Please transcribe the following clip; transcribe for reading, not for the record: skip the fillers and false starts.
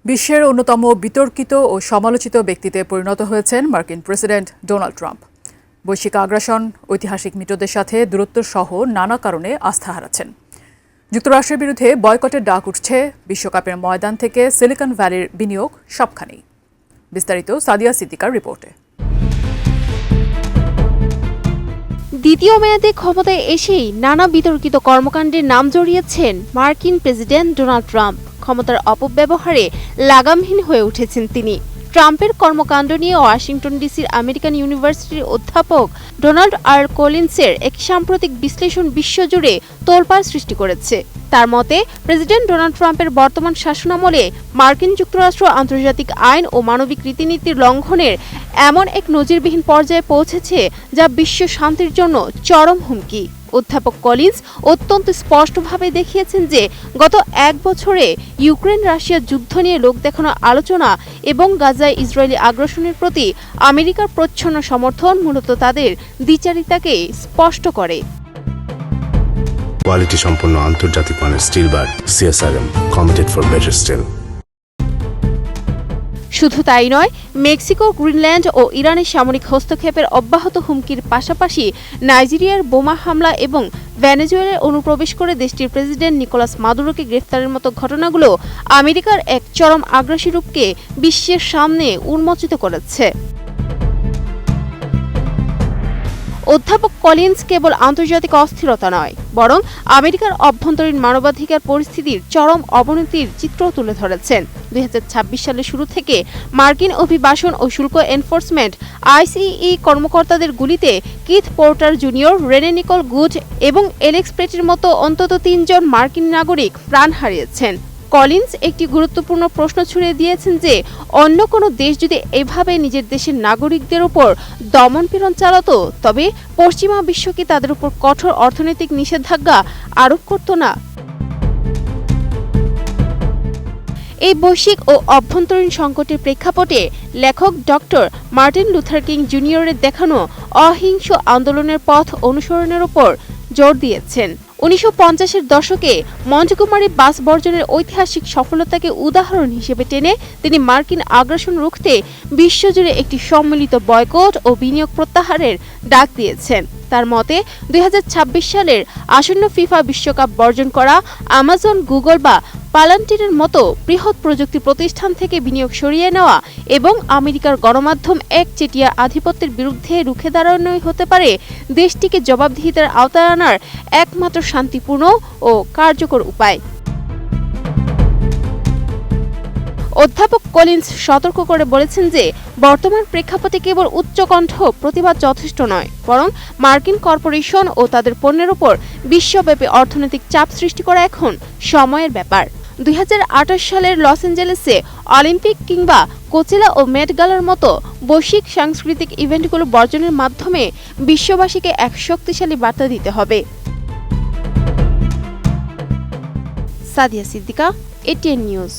বিশ্বের অন্যতম বিতর্কিত ও সমালোচিত ব্যক্তিতে পরিণত হয়েছেন মার্কিন প্রেসিডেন্ট ডোনাল্ড ট্রাম্প। বৈশ্বিক আগ্রাসন, ঐতিহাসিক মিত্রদের সাথে দূরত্ব সহ নানা কারণে আস্থা হারাচ্ছেন। যুক্তরাষ্ট্রের বিরুদ্ধে বয়কটের ডাক উঠছে, বিশ্বকাপের ময়দান থেকে সিলিকন ভ্যালির বিনিয়োগ সবখানেই। বিস্তারিত সাদিয়া সিদ্দিকার রিপোর্টে। দ্বিতীয় মেয়াদে ক্ষমতায় এসেই নানা বিতর্কিত কর্মকাণ্ডের নাম জড়িয়েছেন মার্কিন প্রেসিডেন্ট ডোনাল্ড ট্রাম্প। ক্ষমতার অপব্যবহারে লাগামহীন হয়ে উঠেছেন তিনি। ট্রাম্পের কর্মকাণ্ড নিয়ে ওয়াশিংটন ডিসির আমেরিকান ইউনিভার্সিটির অধ্যাপক ডোনাল্ড আর কলিন্সের এক সাম্প্রতিক বিশ্লেষণ বিশ্বজুড়ে তোলপাড় সৃষ্টি করেছে। তার মতে, প্রেসিডেন্ট ডোনাল্ড ট্রাম্পের বর্তমান শাসনামলে মার্কিন যুক্তরাষ্ট্র আন্তর্জাতিক আইন ও মানবিক রীতিনীতির লঙ্ঘনের এমন এক নজিরবিহীন পর্যায়ে পৌঁছেছে যা বিশ্ব শান্তির জন্য চরম হুমকি। অধ্যাপক কলিন্স অত্যন্ত স্পষ্টভাবে দেখিয়েছেন যে গত এক বছরে ইউক্রেন রাশিয়া যুদ্ধ নিয়ে লোক দেখানো আলোচনা এবং গাজায় ইসরায়েলি আগ্রাসনের প্রতি আমেরিকার প্রচ্ছন্ন সমর্থন মূলত তাদের দ্বিচারিতাকে স্পষ্ট করে। কোয়ালিটি সম্পন্ন আন্তর্জাতিক মানের still bar CSRM, committed for better still. শুধু তাই নয়, মেক্সিকো, গ্রিনল্যান্ড ও ইরানের সামরিক হস্তক্ষেপের অব্যাহত হুমকির পাশাপাশি নাইজেরিয়ার বোমা হামলা এবং ভেনেজুয়েলায় অনুপ্রবেশ করে দেশটির প্রেসিডেন্ট নিকোলাস মাদুরোকে গ্রেফতারের মতো ঘটনাগুলো আমেরিকার এক চরম আগ্রাসী রূপকে বিশ্বের সামনে উন্মোচিত করেছে। অধ্যাপক কলিন্স কেবল আন্তর্জাতিক অস্থিরতা নয়, বরং আমেরিকার অভ্যন্তরীণ মানবাধিকার পরিস্থিতির চরম অবনতির চিত্র তুলে ধরেছেন। 2026 সালের শুরু থেকে মার্কিন অভিবাসন ও শুল্ক এনফোর্সমেন্ট ICE কর্মকর্তাদের গুলিতে Keith Porter junior, Renee Nicole Good এবং এলেক্স প্রেটির মতো অন্তত 3 জন মার্কিন নাগরিক প্রাণ হারিয়েছেন। কলিন্স একটি গুরুত্বপূর্ণ প্রশ্ন ছুড়ে দিয়েছেন যে অন্য কোনো দেশ যদি এভাবে নিজের দেশের নাগরিকদের উপর দমনপীড়ন চালাতো, তবে পশ্চিমা বিশ্ব কি তাদের উপর কঠোর অর্থনৈতিক নিষেধাজ্ঞা আরোপ করত না? এই বৈশ্বিক ও অভ্যন্তরীণ সংকটের প্রেক্ষাপটে লেখক ডক্টর মার্টিন লুথার কিং জুনিয়রের দেখানো অহিংস আন্দোলনের পথ অনুসরণের উপর জোর দিয়েছেন। 1950-এর দশকে মন্টগোমারি বাস বর্জনের ঐতিহাসিক সফলতাকে উদাহরণ হিসেবে টেনে তিনি মার্কিন আগ্রাসন রুখতে বিশ্বজুড়ে একটি সম্মিলিত বয়কট ও বিনিয়োগ প্রত্যাহারের ডাক দিয়েছেন। তার মতে, 2026 সালের আসন্ন ফিফা বিশ্বকাপ বর্জন করা, আমাজন, গুগল বা পালান্টিরের মতো বৃহৎ প্রযুক্তি প্রতিষ্ঠান থেকে বিনিয়োগ সরিয়ে নেওয়া এবং আমেরিকার গণমাধ্যম একচেটিয়া আধিপত্যের বিরুদ্ধে রুখে দাঁড়ানোই হতে পারে দেশটিকে জবাবদিহিতার আওতায় আনার একমাত্র শান্তিপূর্ণ ও কার্যকর উপায়। অধ্যাপক কলিন্স সতর্ক করে বলেছেন যে বর্তমান প্রেক্ষাপটে কেবল উচ্চকণ্ঠ প্রতিবাদ যথেষ্ট নয়, বরং মার্কিন কর্পোরেশন ও তাদের পণ্যের উপর বিশ্বব্যাপী অর্থনৈতিক চাপ সৃষ্টি করা এখন সময়ের ব্যাপার। 2028 সালের লস অ্যাঞ্জেলেসে অলিম্পিক কিংবা কোচেলা ও মেট গালার মতো বৈশ্বিক সাংস্কৃতিক ইভেন্টগুলো বর্জনের মাধ্যমে বিশ্ববাসীকে এক শক্তিশালী বার্তা দিতে হবে। Sadia Siddika, ATN news.